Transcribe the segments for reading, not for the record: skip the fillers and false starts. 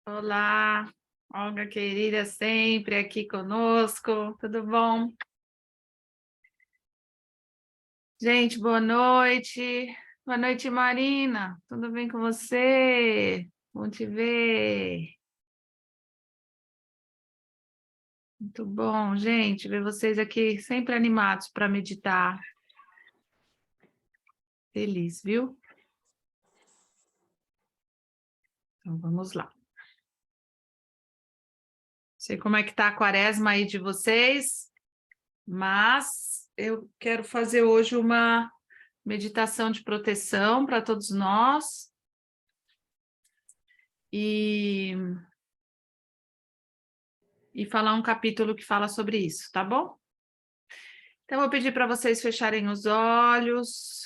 Olá, Olga querida, sempre aqui conosco, tudo bom? Gente, boa noite. Boa noite, Marina. Tudo bem com você? Bom te ver. Muito bom, gente, ver vocês aqui sempre animados para meditar. Feliz, viu? Então vamos lá. Não sei como é que tá a quaresma aí de vocês, mas eu quero fazer hoje uma meditação de proteção para todos nós. E falar um capítulo que fala sobre isso, tá bom? Então, eu vou pedir para vocês fecharem os olhos,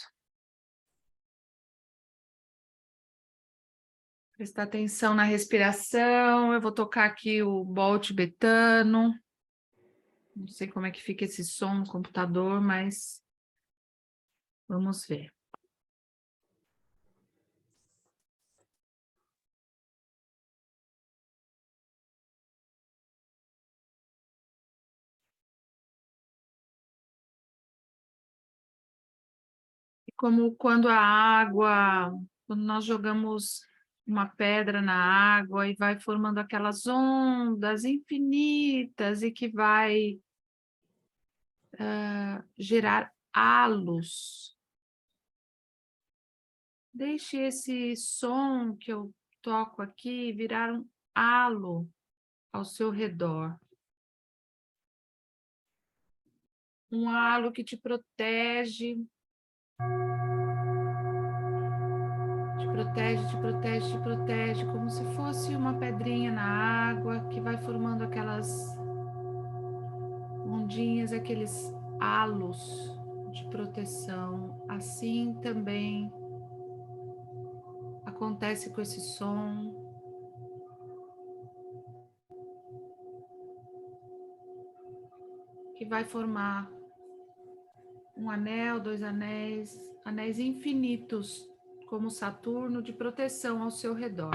prestar atenção na respiração. Eu vou tocar aqui o bol tibetano. Não sei como é que fica esse som no computador, mas vamos ver. E como quando quando nós jogamos uma pedra na água e vai formando aquelas ondas infinitas e que vai gerar halos. Deixe esse som que eu toco aqui virar um halo ao seu redor. Um halo que te protege, te protege, te protege, como se fosse uma pedrinha na água que vai formando aquelas ondinhas, aqueles halos de proteção. Assim também acontece com esse som. Que vai formar um anel, dois anéis, anéis infinitos, como Saturno, de proteção ao seu redor.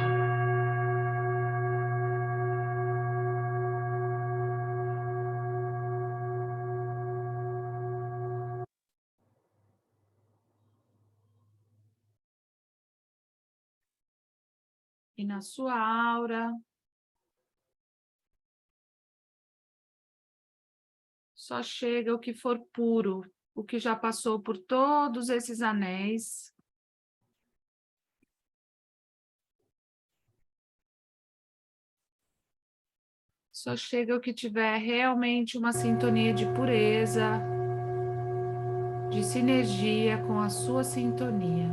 E na sua aura, só chega o que for puro, o que já passou por todos esses anéis. Só chega o que tiver realmente uma sintonia de pureza, de sinergia com a sua sintonia.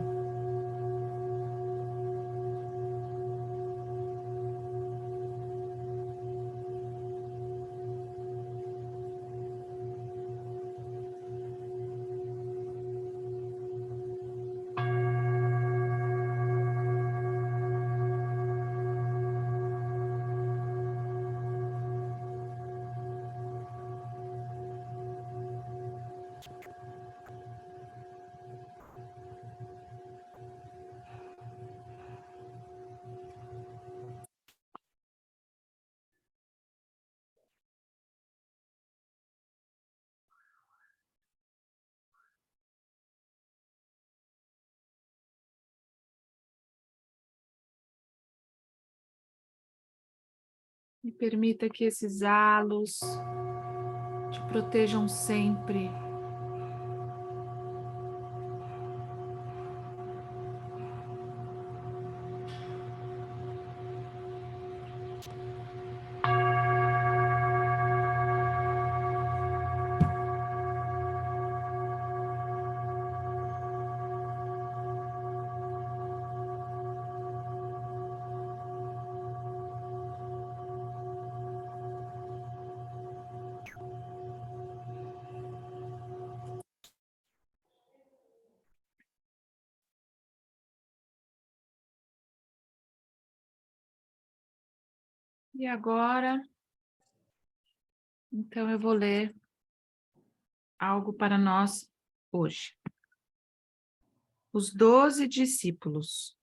E permita que esses halos te protejam sempre. E agora, então, eu vou ler algo para nós hoje. Os 12 discípulos.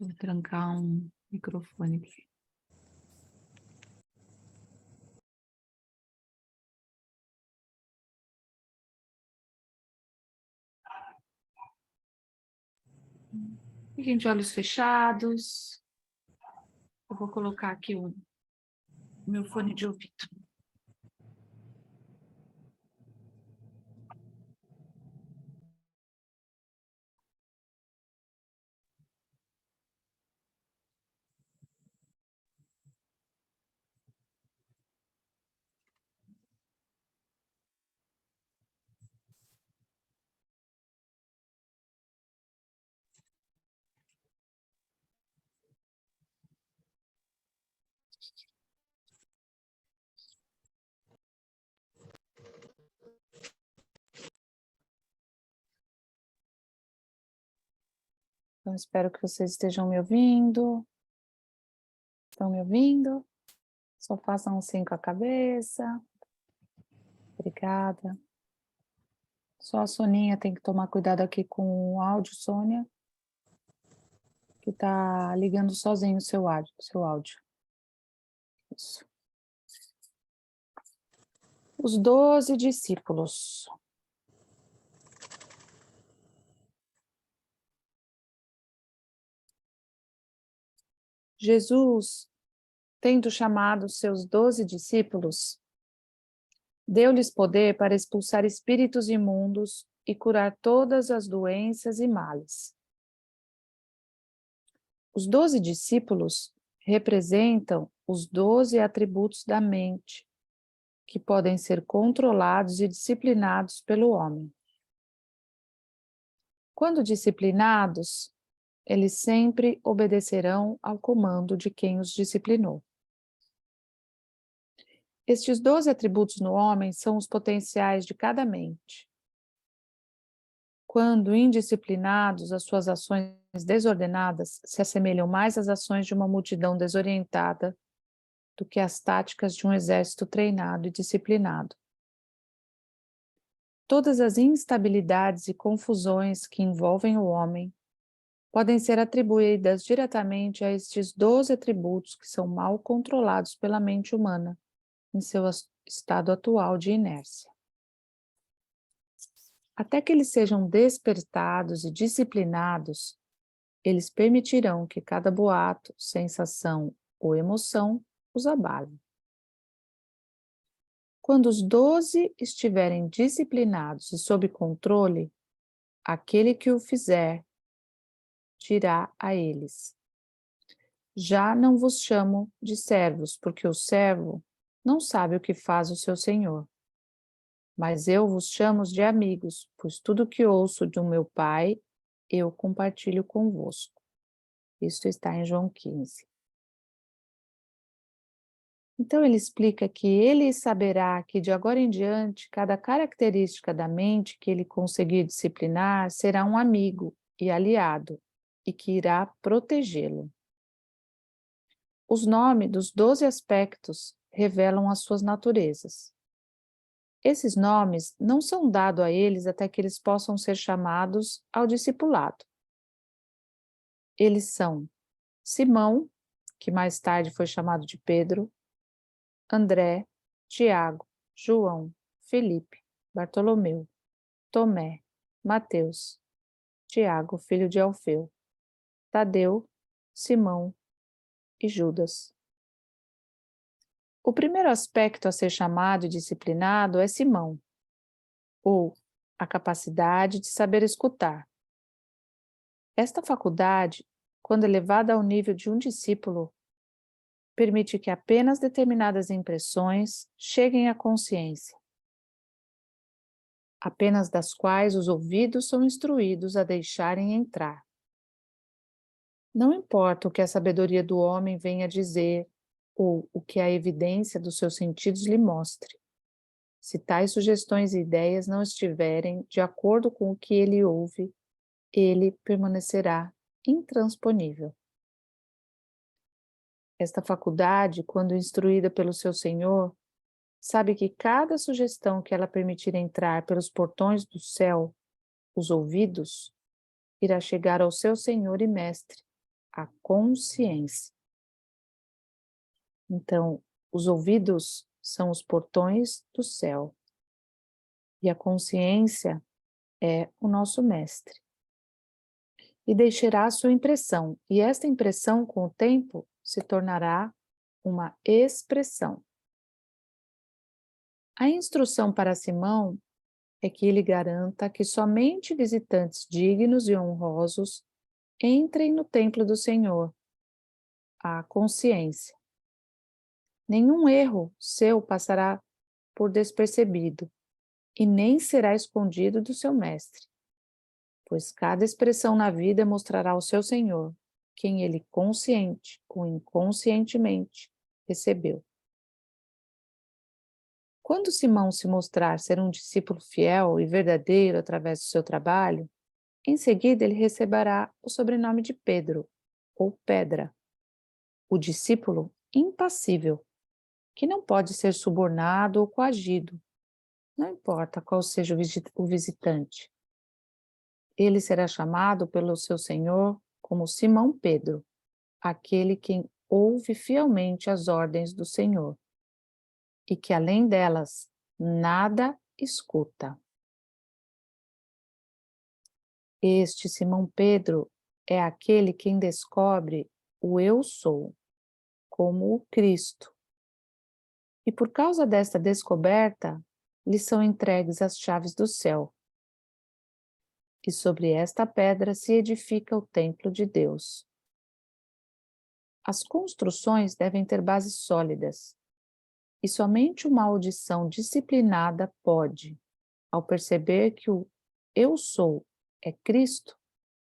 Vou trancar um microfone aqui. Fiquem de olhos fechados. Eu vou colocar aqui o meu fone de ouvido. Então, espero que vocês estejam me ouvindo. Estão me ouvindo? Só façam um sim com a cabeça. Obrigada. Só a Soninha tem que tomar cuidado aqui com o áudio, Sônia, que está ligando sozinho o seu áudio. Isso. Os 12 discípulos. Jesus, tendo chamado seus 12 discípulos, deu-lhes poder para expulsar espíritos imundos e curar todas as doenças e males. Os 12 discípulos representam os 12 atributos da mente, que podem ser controlados e disciplinados pelo homem. Quando disciplinados, eles sempre obedecerão ao comando de quem os disciplinou. Estes 12 atributos no homem são os potenciais de cada mente. Quando indisciplinados, as suas ações desordenadas se assemelham mais às ações de uma multidão desorientada do que às táticas de um exército treinado e disciplinado. Todas as instabilidades e confusões que envolvem o homem podem ser atribuídas diretamente a estes 12 atributos que são mal controlados pela mente humana, em seu estado atual de inércia. Até que eles sejam despertados e disciplinados, eles permitirão que cada boato, sensação ou emoção os abale. Quando os 12 estiverem disciplinados e sob controle, aquele que o fizer dirá a eles: já não vos chamo de servos, porque o servo não sabe o que faz o seu senhor. Mas eu vos chamo de amigos, pois tudo que ouço do meu Pai, eu compartilho convosco. Isto está em João 15. Então ele explica que ele saberá que de agora em diante, cada característica da mente que ele conseguir disciplinar será um amigo e aliado, e que irá protegê-lo. Os nomes dos 12 aspectos revelam as suas naturezas. Esses nomes não são dados a eles até que eles possam ser chamados ao discipulado. Eles são Simão, que mais tarde foi chamado de Pedro, André, Tiago, João, Felipe, Bartolomeu, Tomé, Mateus, Tiago, filho de Alfeu, Tadeu, Simão e Judas. O primeiro aspecto a ser chamado e disciplinado é Simão, ou a capacidade de saber escutar. Esta faculdade, quando elevada ao nível de um discípulo, permite que apenas determinadas impressões cheguem à consciência, apenas das quais os ouvidos são instruídos a deixarem entrar. Não importa o que a sabedoria do homem venha dizer ou o que a evidência dos seus sentidos lhe mostre. Se tais sugestões e ideias não estiverem de acordo com o que ele ouve, ele permanecerá intransponível. Esta faculdade, quando instruída pelo seu Senhor, sabe que cada sugestão que ela permitir entrar pelos portões do céu, os ouvidos, irá chegar ao seu Senhor e Mestre, a consciência. Então, os ouvidos são os portões do céu e a consciência é o nosso mestre. E deixará a sua impressão, e esta impressão, com o tempo, se tornará uma expressão. A instrução para Simão é que ele garanta que somente visitantes dignos e honrosos entrem no templo do Senhor, a consciência. Nenhum erro seu passará por despercebido e nem será escondido do seu mestre, pois cada expressão na vida mostrará ao seu Senhor quem ele consciente ou inconscientemente recebeu. Quando Simão se mostrar ser um discípulo fiel e verdadeiro através do seu trabalho, em seguida ele receberá o sobrenome de Pedro, ou Pedra, o discípulo impassível, que não pode ser subornado ou coagido, não importa qual seja o visitante. Ele será chamado pelo seu Senhor como Simão Pedro, aquele que ouve fielmente as ordens do Senhor, e que além delas nada escuta. Este Simão Pedro é aquele quem descobre o Eu Sou, como o Cristo. E por causa desta descoberta, lhe são entregues as chaves do céu. E sobre esta pedra se edifica o templo de Deus. As construções devem ter bases sólidas, e somente uma audição disciplinada pode, ao perceber que o Eu Sou é Cristo,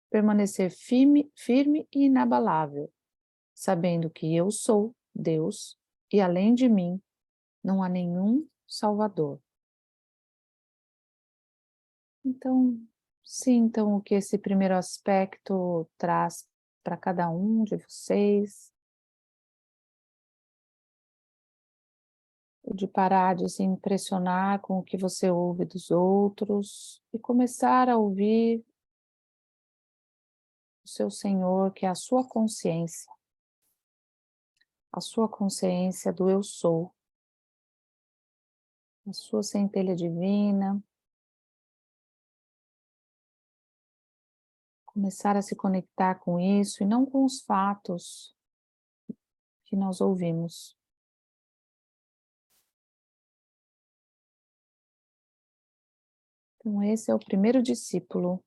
permanecer firme e inabalável, sabendo que eu sou Deus e além de mim não há nenhum Salvador. Então, sintam o que esse primeiro aspecto traz para cada um de vocês, de parar de se impressionar com o que você ouve dos outros e começar a ouvir o seu Senhor, que é a sua consciência do Eu Sou, a sua centelha divina. Começar a se conectar com isso e não com os fatos que nós ouvimos. Então, esse é o primeiro discípulo.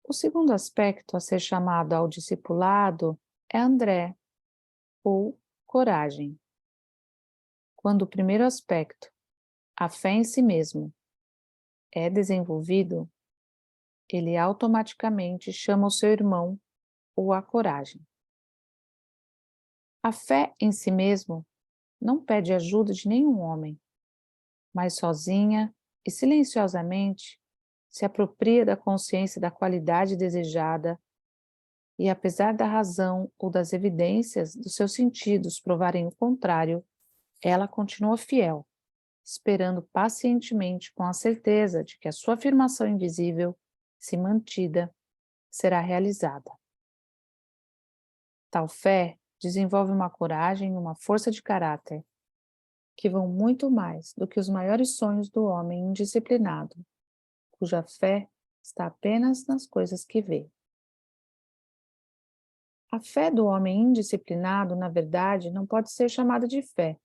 O segundo aspecto a ser chamado ao discipulado é André, ou coragem. Quando o primeiro aspecto, a fé em si mesmo, é desenvolvido, ele automaticamente chama o seu irmão ou a coragem. A fé em si mesmo não pede ajuda de nenhum homem, mas sozinha e silenciosamente se apropria da consciência da qualidade desejada e, apesar da razão ou das evidências dos seus sentidos provarem o contrário, ela continua fiel, esperando pacientemente com a certeza de que a sua afirmação invisível, se mantida, será realizada. Tal fé desenvolve uma coragem e uma força de caráter que vão muito mais do que os maiores sonhos do homem indisciplinado, cuja fé está apenas nas coisas que vê. A fé do homem indisciplinado, na verdade, não pode ser chamada de fé,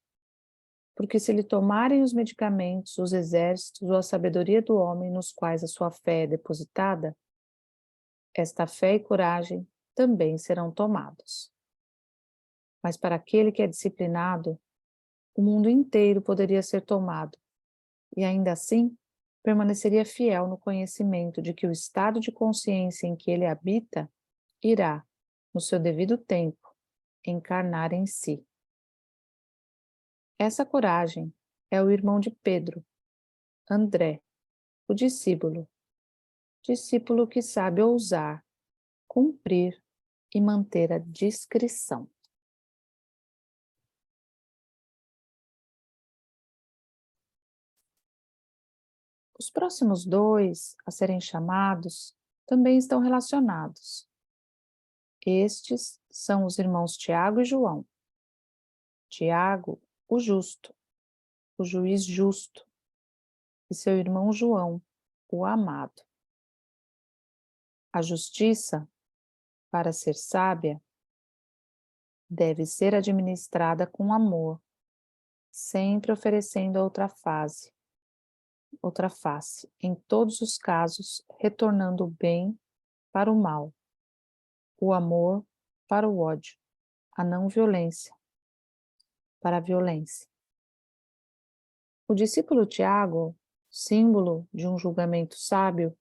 porque se lhe tomarem os medicamentos, os exércitos ou a sabedoria do homem nos quais a sua fé é depositada, esta fé e coragem também serão tomados. Mas para aquele que é disciplinado, o mundo inteiro poderia ser tomado, e ainda assim permaneceria fiel no conhecimento de que o estado de consciência em que ele habita irá, no seu devido tempo, encarnar em si. Essa coragem é o irmão de Pedro, André, o discípulo que sabe ousar, cumprir e manter a discrição. Os próximos dois a serem chamados também estão relacionados, Estes são os irmãos Tiago e João. Tiago, o justo, o juiz justo, e seu irmão João, o amado. A justiça, para ser sábia, deve ser administrada com amor, sempre oferecendo outra face, em todos os casos, retornando o bem para o mal, o amor para o ódio, a não violência para a violência. O discípulo Tiago, símbolo de um julgamento sábio,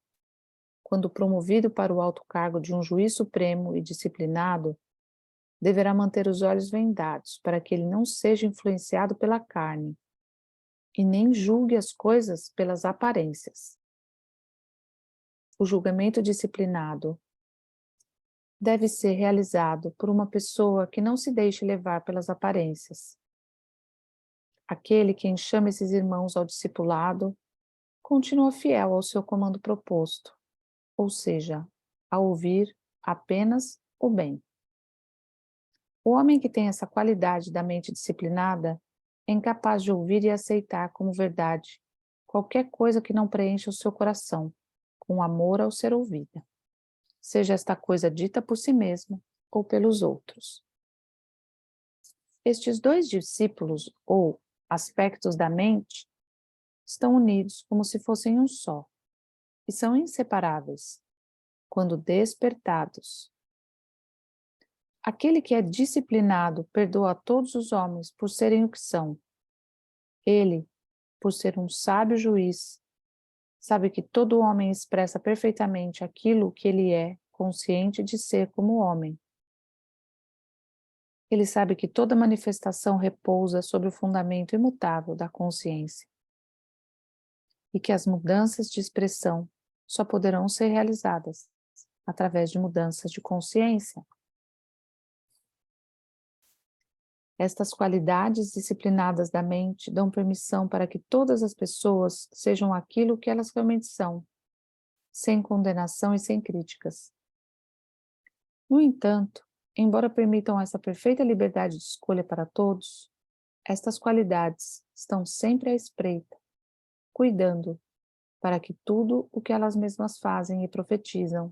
quando promovido para o alto cargo de um juiz supremo e disciplinado, deverá manter os olhos vendados para que ele não seja influenciado pela carne e nem julgue as coisas pelas aparências. O julgamento disciplinado deve ser realizado por uma pessoa que não se deixe levar pelas aparências. Aquele quem chama esses irmãos ao discipulado continua fiel ao seu comando proposto, ou seja, a ouvir apenas o bem. O homem que tem essa qualidade da mente disciplinada é incapaz de ouvir e aceitar como verdade qualquer coisa que não preencha o seu coração com amor ao ser ouvida, seja esta coisa dita por si mesmo ou pelos outros. Estes dois discípulos, ou aspectos da mente, estão unidos como se fossem um só, e são inseparáveis, quando despertados. Aquele que é disciplinado perdoa a todos os homens por serem o que são. Ele, por ser um sábio juiz, sabe que todo homem expressa perfeitamente aquilo que ele é consciente de ser como homem. Ele sabe que toda manifestação repousa sobre o fundamento imutável da consciência e que as mudanças de expressão só poderão ser realizadas através de mudanças de consciência. Estas qualidades disciplinadas da mente dão permissão para que todas as pessoas sejam aquilo que elas realmente são, sem condenação e sem críticas. No entanto, embora permitam essa perfeita liberdade de escolha para todos, estas qualidades estão sempre à espreita, cuidando para que tudo o que elas mesmas fazem e profetizam,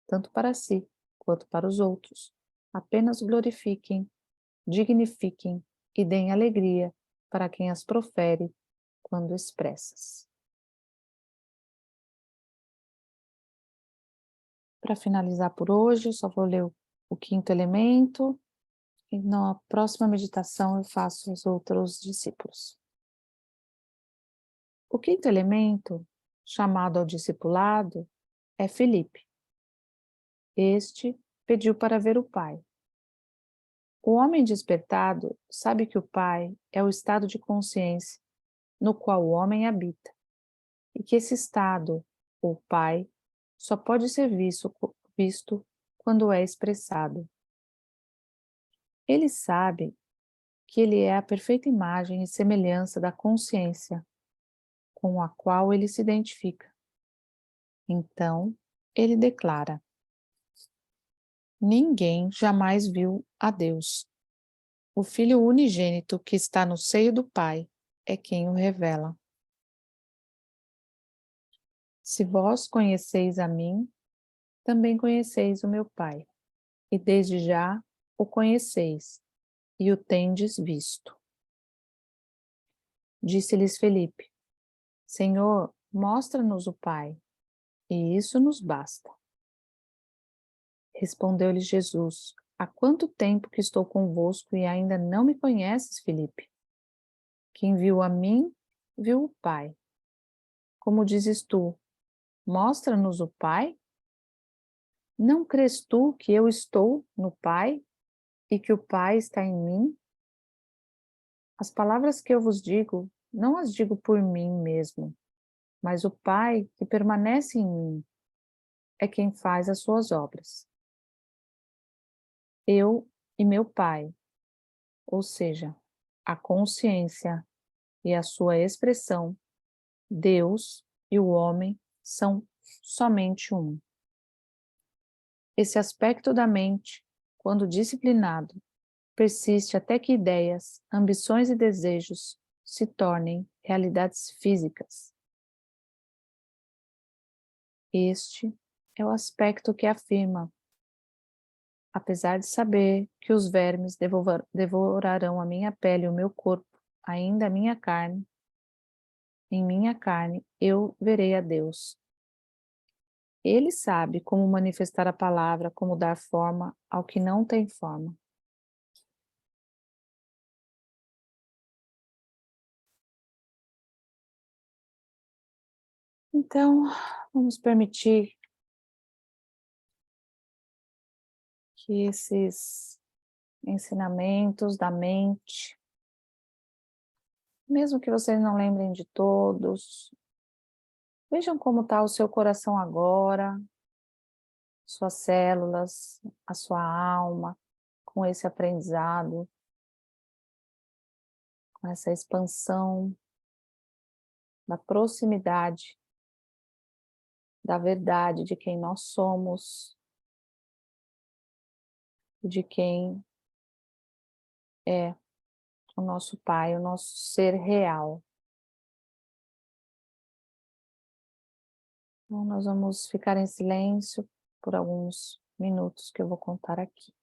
tanto para si quanto para os outros, apenas glorifiquem, dignifiquem e deem alegria para quem as profere quando expressas. Para finalizar por hoje, só vou ler o quinto elemento e na próxima meditação eu faço os outros discípulos. O quinto elemento, chamado ao discipulado, é Filipe. Este pediu para ver o Pai. O homem despertado sabe que o Pai é o estado de consciência no qual o homem habita, e que esse estado, ou Pai, só pode ser visto quando é expressado. Ele sabe que ele é a perfeita imagem e semelhança da consciência com a qual ele se identifica. Então, ele declara: ninguém jamais viu a Deus. O Filho unigênito que está no seio do Pai é quem o revela. Se vós conheceis a mim, também conheceis o meu Pai, e desde já o conheceis, e o tendes visto. Disse-lhes Filipe: Senhor, mostra-nos o Pai, e isso nos basta. Respondeu-lhe Jesus: há quanto tempo que estou convosco e ainda não me conheces, Filipe? Quem viu a mim, viu o Pai. Como dizes tu, mostra-nos o Pai? Não crês tu que eu estou no Pai e que o Pai está em mim? As palavras que eu vos digo, não as digo por mim mesmo, mas o Pai que permanece em mim é quem faz as suas obras. Eu e meu Pai, ou seja, a consciência e a sua expressão, Deus e o homem são somente um. Esse aspecto da mente quando disciplinado, persiste até que ideias, ambições e desejos se tornem realidades físicas. Este é o aspecto que afirma, apesar de saber que os vermes devorarão a minha pele e o meu corpo, ainda a minha carne, em minha carne eu verei a Deus. Ele sabe como manifestar a palavra, como dar forma ao que não tem forma. Então, vamos permitir que esses ensinamentos da mente, mesmo que vocês não lembrem de todos, vejam como está o seu coração agora, suas células, a sua alma, com esse aprendizado, com essa expansão da proximidade, da verdade de quem nós somos, de quem é o nosso Pai, o nosso ser real. Então, nós vamos ficar em silêncio por alguns minutos que eu vou contar aqui.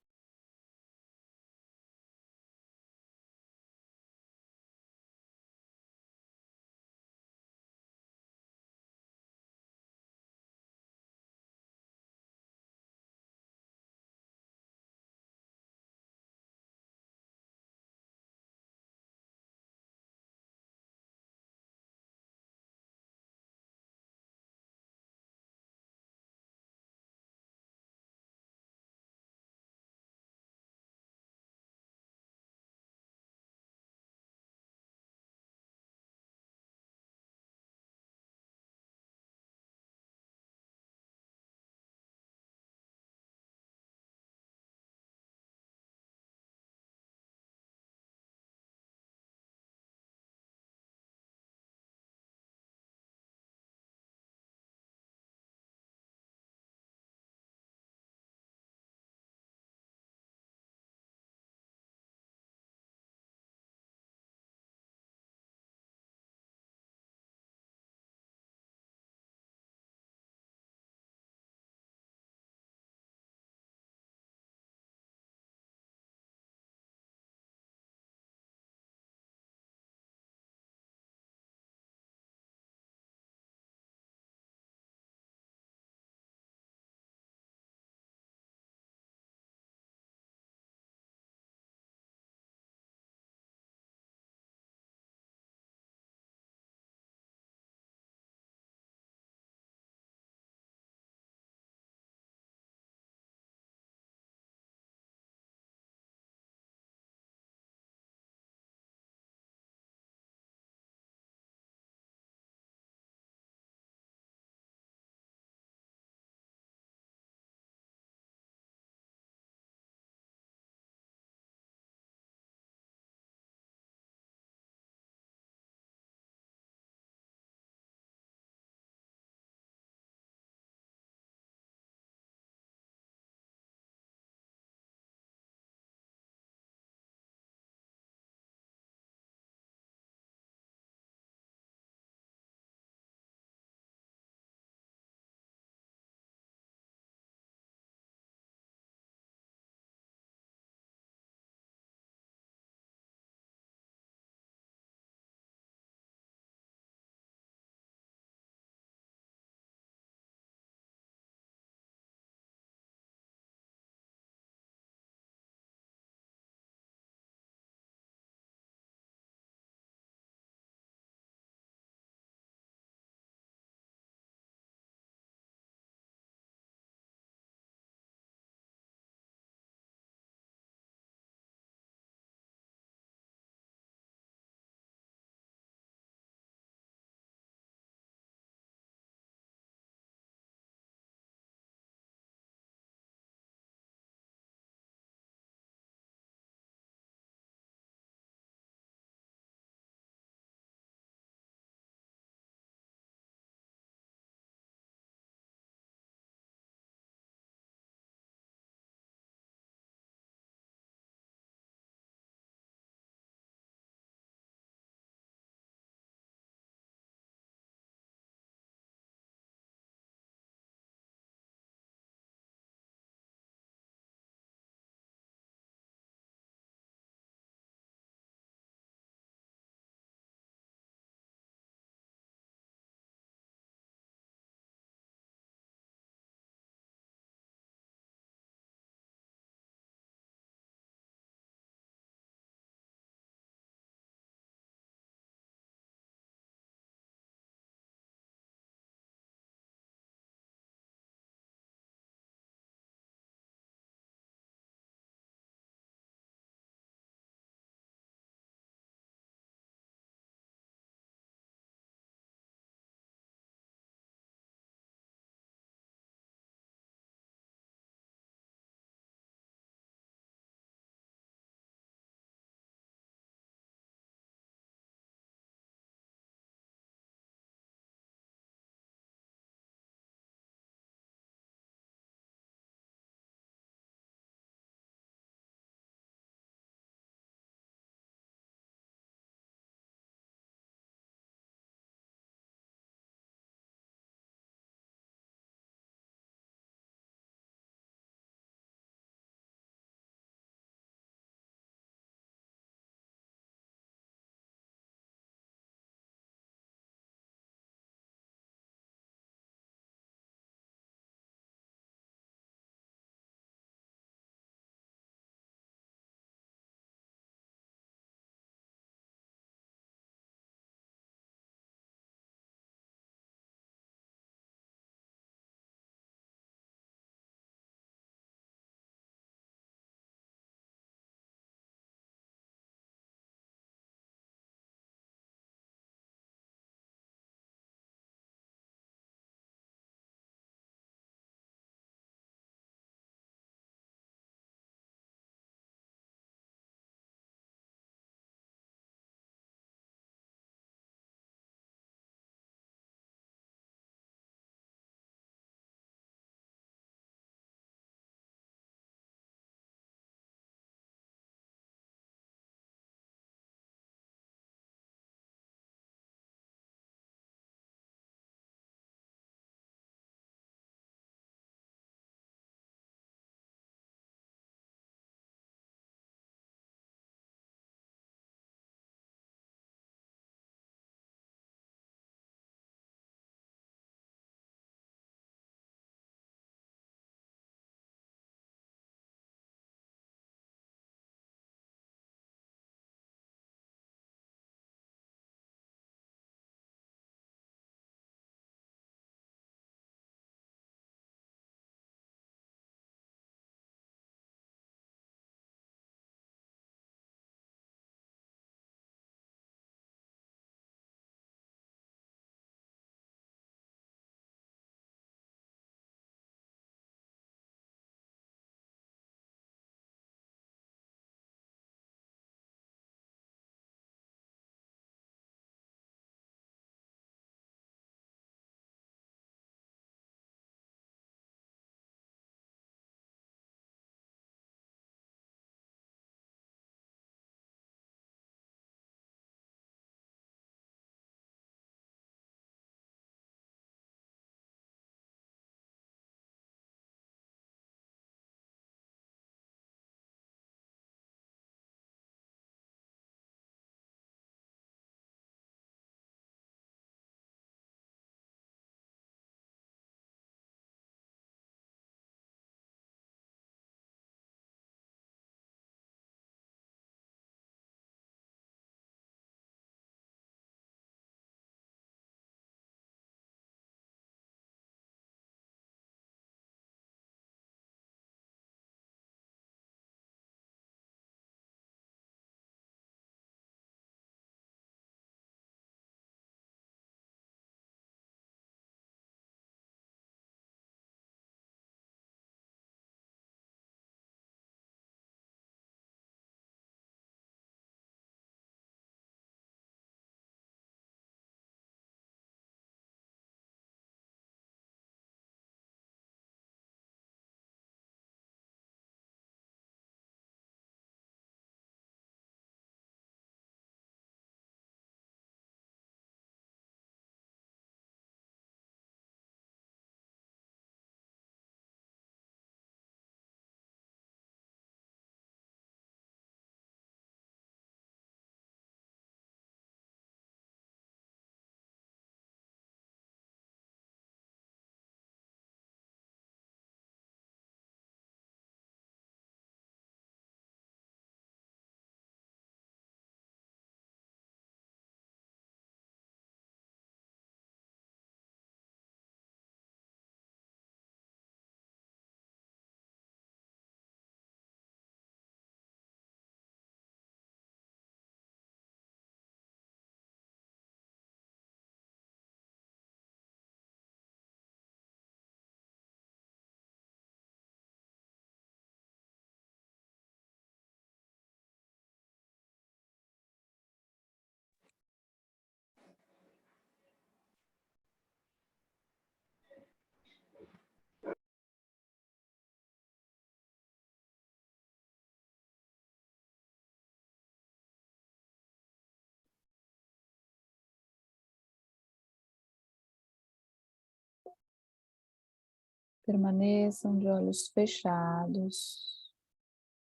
Permaneçam de olhos fechados,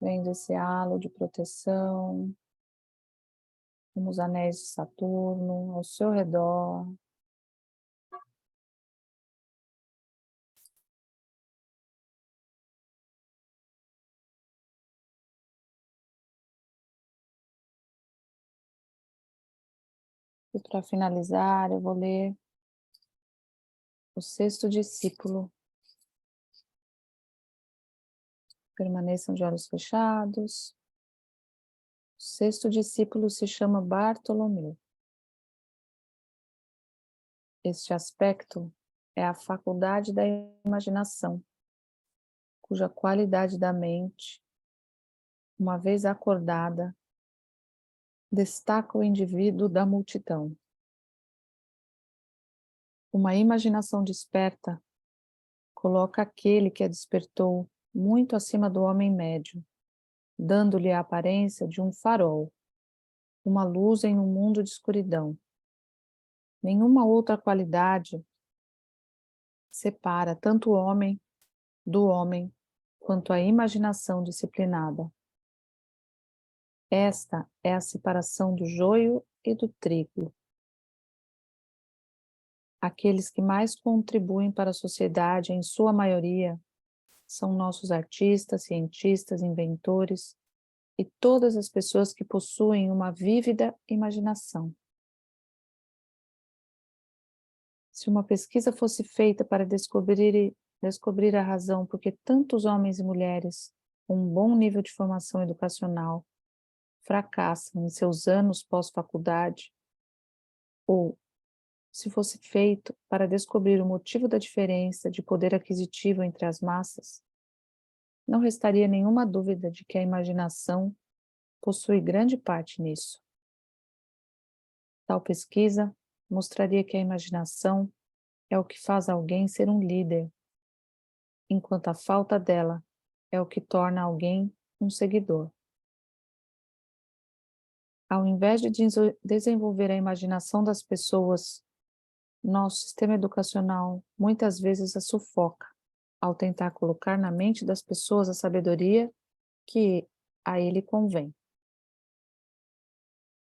vendo esse halo de proteção, como os anéis de Saturno ao seu redor. E para finalizar, eu vou ler o sexto discípulo. Permaneçam de olhos fechados. O sexto discípulo se chama Bartolomeu. Este aspecto é a faculdade da imaginação, cuja qualidade da mente, uma vez acordada, destaca o indivíduo da multidão. Uma imaginação desperta coloca aquele que a despertou muito acima do homem médio, dando-lhe a aparência de um farol, uma luz em um mundo de escuridão. Nenhuma outra qualidade separa tanto o homem do homem quanto a imaginação disciplinada. Esta é a separação do joio e do trigo. Aqueles que mais contribuem para a sociedade, em sua maioria, são nossos artistas, cientistas, inventores e todas as pessoas que possuem uma vívida imaginação. Se uma pesquisa fosse feita para descobrir a razão por que tantos homens e mulheres com um bom nível de formação educacional fracassam em seus anos pós-faculdade, ou se fosse feito para descobrir o motivo da diferença de poder aquisitivo entre as massas, não restaria nenhuma dúvida de que a imaginação possui grande parte nisso. Tal pesquisa mostraria que a imaginação é o que faz alguém ser um líder, enquanto a falta dela é o que torna alguém um seguidor. Ao invés de desenvolver a imaginação das pessoas, nosso sistema educacional muitas vezes a sufoca, ao tentar colocar na mente das pessoas a sabedoria que a ele convém.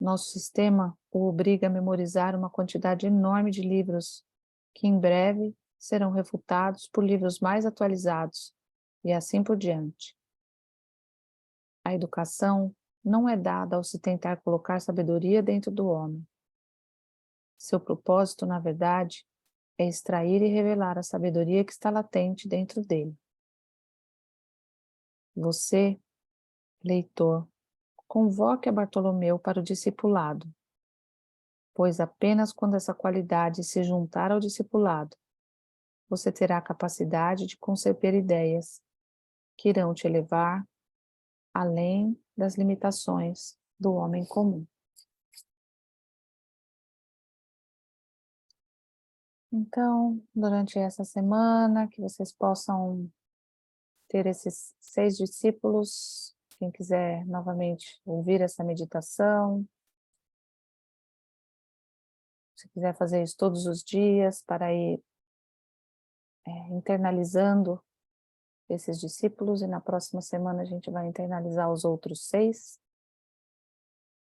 Nosso sistema o obriga a memorizar uma quantidade enorme de livros, que em breve serão refutados por livros mais atualizados, e assim por diante. A educação não é dada ao se tentar colocar sabedoria dentro do homem. Seu propósito, na verdade, é extrair e revelar a sabedoria que está latente dentro dele. Você, leitor, convoque a Bartolomeu para o discipulado, pois apenas quando essa qualidade se juntar ao discipulado, você terá a capacidade de conceber ideias que irão te levar além das limitações do homem comum. Então, durante essa semana, que vocês possam ter esses 6 discípulos, quem quiser novamente ouvir essa meditação, se quiser fazer isso todos os dias para ir internalizando esses discípulos, e na próxima semana a gente vai internalizar os outros 6,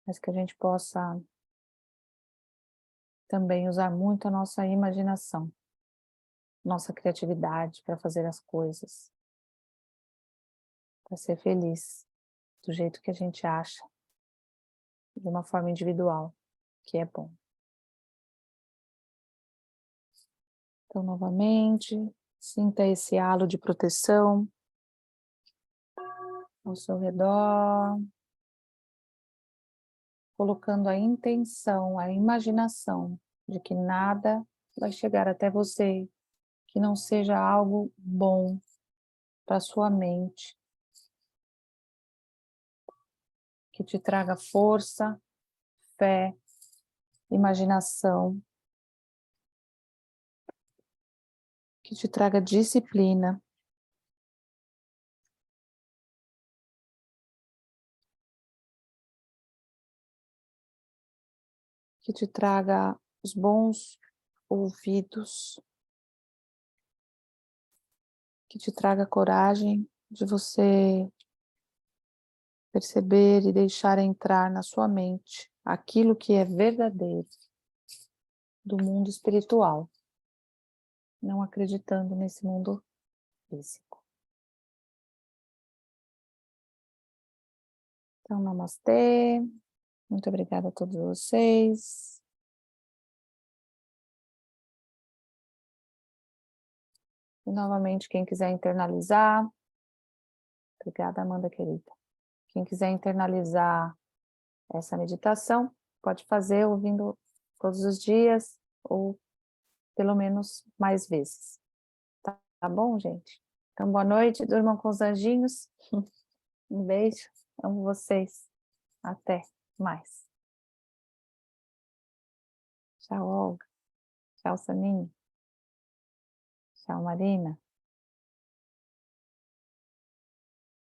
mas que a gente possa também usar muito a nossa imaginação, nossa criatividade para fazer as coisas, para ser feliz do jeito que a gente acha, de uma forma individual, que é bom. Então, novamente, sinta esse halo de proteção ao seu redor, colocando a intenção, a imaginação de que nada vai chegar até você que não seja algo bom para sua mente, que te traga força, fé, imaginação, que te traga disciplina, que te traga os bons ouvidos, que te traga coragem de você perceber e deixar entrar na sua mente aquilo que é verdadeiro do mundo espiritual, não acreditando nesse mundo físico. Então, namastê, muito obrigada a todos vocês. E novamente, quem quiser internalizar, obrigada, Amanda querida. Quem quiser internalizar essa meditação, pode fazer ouvindo todos os dias ou pelo menos mais vezes. Tá bom, gente? Então, boa noite, durmam com os anjinhos. Um beijo, amo vocês. Até mais. Tchau, Olga. Tchau, Saninho. Tchau, Marina.